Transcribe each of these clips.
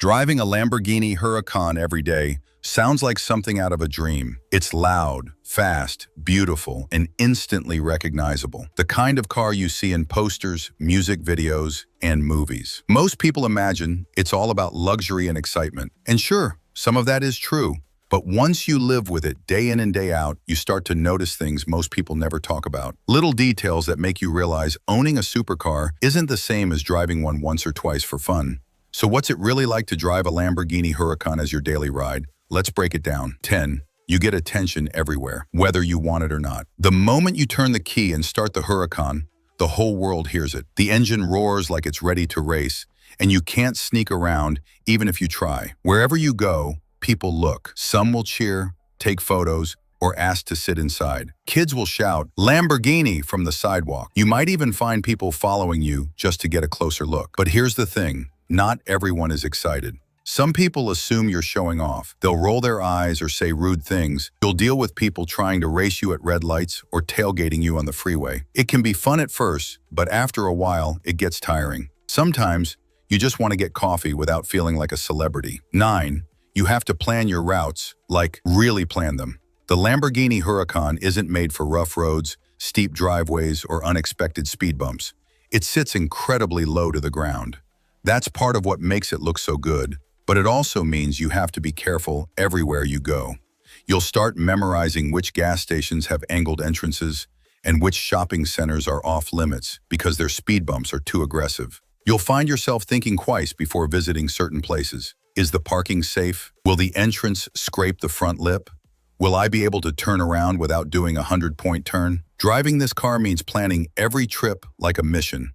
Driving a Lamborghini Huracan every day sounds like something out of a dream. It's loud, fast, beautiful, and instantly recognizable. The kind of car you see in posters, music videos, and movies. Most people imagine it's all about luxury and excitement. And sure, some of that is true. But once you live with it day in and day out, you start to notice things most people never talk about. Little details that make you realize owning a supercar isn't the same as driving one once or twice for fun. So what's it really like to drive a Lamborghini Huracan as your daily ride? Let's break it down. 10. You get attention everywhere, whether you want it or not. The moment you turn the key and start the Huracan, the whole world hears it. The engine roars like it's ready to race, and you can't sneak around even if you try. Wherever you go, people look. Some will cheer, take photos, or ask to sit inside. Kids will shout, "Lamborghini," from the sidewalk. You might even find people following you just to get a closer look. But here's the thing. Not everyone is excited. Some people assume you're showing off. They'll roll their eyes or say rude things. You'll deal with people trying to race you at red lights or tailgating you on the freeway. It can be fun at first, but after a while, it gets tiring. Sometimes, you just want to get coffee without feeling like a celebrity. 9. You have to plan your routes, like really plan them. The Lamborghini Huracan isn't made for rough roads, steep driveways, or unexpected speed bumps. It sits incredibly low to the ground. That's part of what makes it look so good, but it also means you have to be careful everywhere you go. You'll start memorizing which gas stations have angled entrances and which shopping centers are off limits because their speed bumps are too aggressive. You'll find yourself thinking twice before visiting certain places. Is the parking safe? Will the entrance scrape the front lip? Will I be able to turn around without doing a 100-point turn? Driving this car means planning every trip like a mission,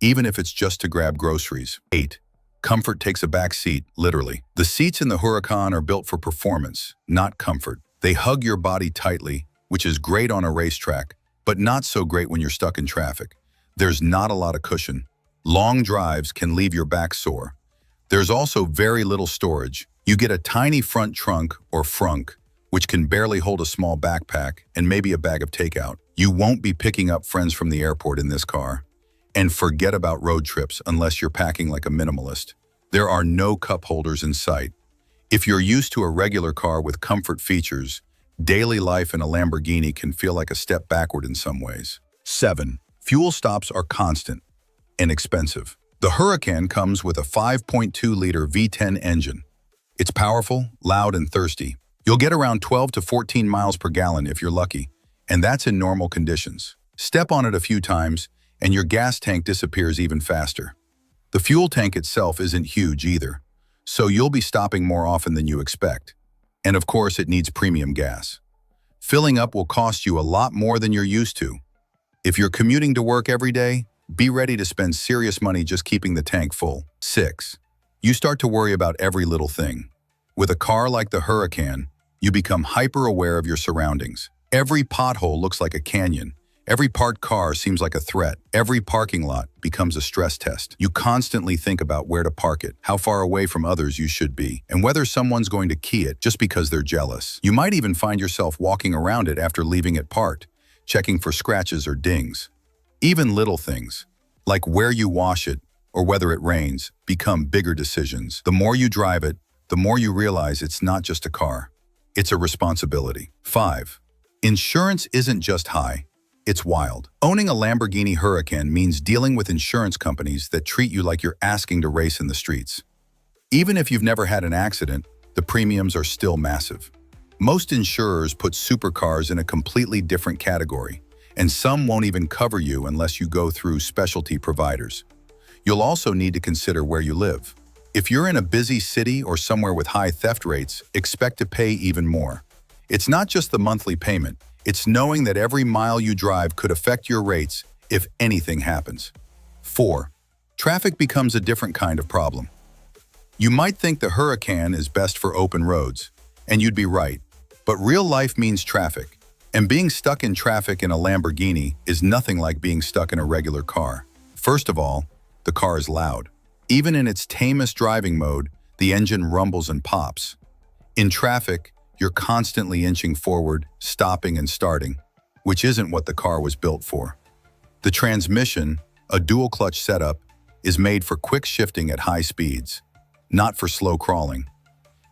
even if it's just to grab groceries. 8. Comfort takes a back seat, literally. The seats in the Huracan are built for performance, not comfort. They hug your body tightly, which is great on a racetrack, but not so great when you're stuck in traffic. There's not a lot of cushion. Long drives can leave your back sore. There's also very little storage. You get a tiny front trunk, or frunk, which can barely hold a small backpack and maybe a bag of takeout. You won't be picking up friends from the airport in this car. And forget about road trips unless you're packing like a minimalist. There are no cup holders in sight. If you're used to a regular car with comfort features, daily life in a Lamborghini can feel like a step backward in some ways. 7. Fuel stops are constant and expensive. The Huracan comes with a 5.2-liter V10 engine. It's powerful, loud, and thirsty. You'll get around 12 to 14 miles per gallon if you're lucky, and that's in normal conditions. Step on it a few times, and your gas tank disappears even faster. The fuel tank itself isn't huge either, so you'll be stopping more often than you expect. And of course, it needs premium gas. Filling up will cost you a lot more than you're used to. If you're commuting to work every day, be ready to spend serious money just keeping the tank full. 6. You start to worry about every little thing. With a car like the Huracan, you become hyper-aware of your surroundings. Every pothole looks like a canyon. Every parked car seems like a threat. Every parking lot becomes a stress test. You constantly think about where to park it, how far away from others you should be, and whether someone's going to key it just because they're jealous. You might even find yourself walking around it after leaving it parked, checking for scratches or dings. Even little things, like where you wash it or whether it rains, become bigger decisions. The more you drive it, the more you realize it's not just a car. It's a responsibility. 5. Insurance isn't just high. It's wild. Owning a Lamborghini Huracan means dealing with insurance companies that treat you like you're asking to race in the streets. Even if you've never had an accident, the premiums are still massive. Most insurers put supercars in a completely different category, and some won't even cover you unless you go through specialty providers. You'll also need to consider where you live. If you're in a busy city or somewhere with high theft rates, expect to pay even more. It's not just the monthly payment. It's knowing that every mile you drive could affect your rates if anything happens. 4. Traffic becomes a different kind of problem. You might think the Huracan is best for open roads, and you'd be right. But real life means traffic, and being stuck in traffic in a Lamborghini is nothing like being stuck in a regular car. First of all, the car is loud. Even in its tamest driving mode, the engine rumbles and pops. In traffic, you're constantly inching forward, stopping and starting, which isn't what the car was built for. The transmission, a dual-clutch setup, is made for quick shifting at high speeds. not for slow crawling.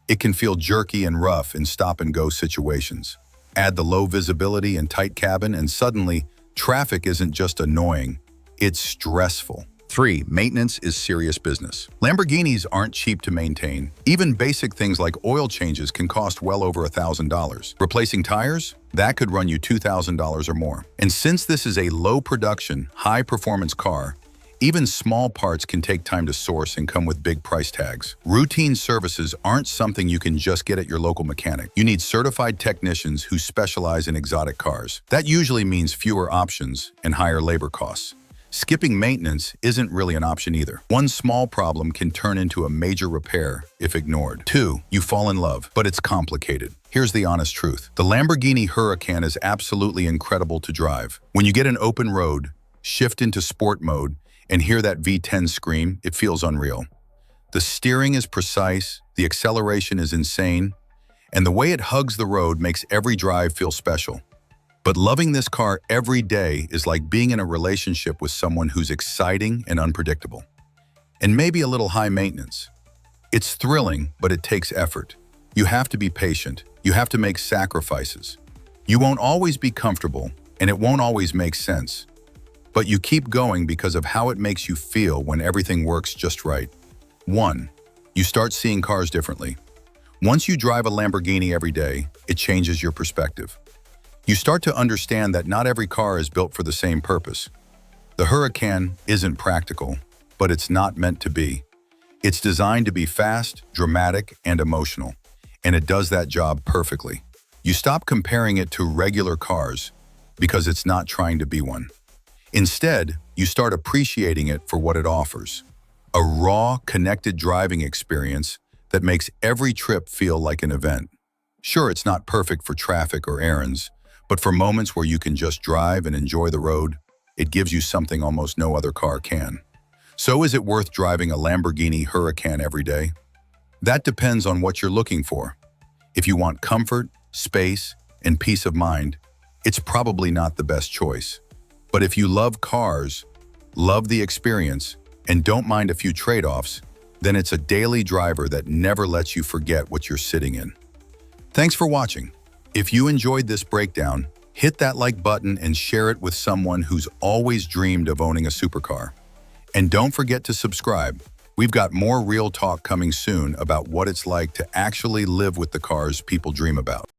It can feel jerky and rough in stop-and-go situations. Add the low visibility and tight cabin, and suddenly, traffic isn't just annoying, it's stressful. 3. Maintenance is serious business. Lamborghinis aren't cheap to maintain. Even basic things like oil changes can cost well over $1,000. Replacing tires? That could run you $2,000 or more. And since this is a low-production, high-performance car, even small parts can take time to source and come with big price tags. Routine services aren't something you can just get at your local mechanic. You need certified technicians who specialize in exotic cars. That usually means fewer options and higher labor costs. Skipping maintenance isn't really an option either. One small problem can turn into a major repair if ignored. 2. You fall in love, but it's complicated. Here's the honest truth. The Lamborghini Huracan is absolutely incredible to drive. When you get an open road, shift into sport mode, and hear that V10 scream, it feels unreal. The steering is precise, the acceleration is insane, and the way it hugs the road makes every drive feel special. But loving this car every day is like being in a relationship with someone who's exciting and unpredictable, and maybe a little high maintenance. It's thrilling, but it takes effort. You have to be patient. You have to make sacrifices. You won't always be comfortable, and it won't always make sense. But you keep going because of how it makes you feel when everything works just right. 1. You start seeing cars differently. Once you drive a Lamborghini every day, it changes your perspective. You start to understand that not every car is built for the same purpose. The Huracan isn't practical, but it's not meant to be. It's designed to be fast, dramatic, and emotional, and it does that job perfectly. You stop comparing it to regular cars because it's not trying to be one. Instead, you start appreciating it for what it offers. A raw, connected driving experience that makes every trip feel like an event. Sure, it's not perfect for traffic or errands, but for moments where you can just drive and enjoy the road, it gives you something almost no other car can. So is it worth driving a Lamborghini Huracan every day? That depends on what you're looking for. If you want comfort, space, and peace of mind, it's probably not the best choice. But if you love cars, love the experience, and don't mind a few trade-offs, then it's a daily driver that never lets you forget what you're sitting in. Thanks for watching. If you enjoyed this breakdown, hit that like button and share it with someone who's always dreamed of owning a supercar. And don't forget to subscribe. We've got more real talk coming soon about what it's like to actually live with the cars people dream about.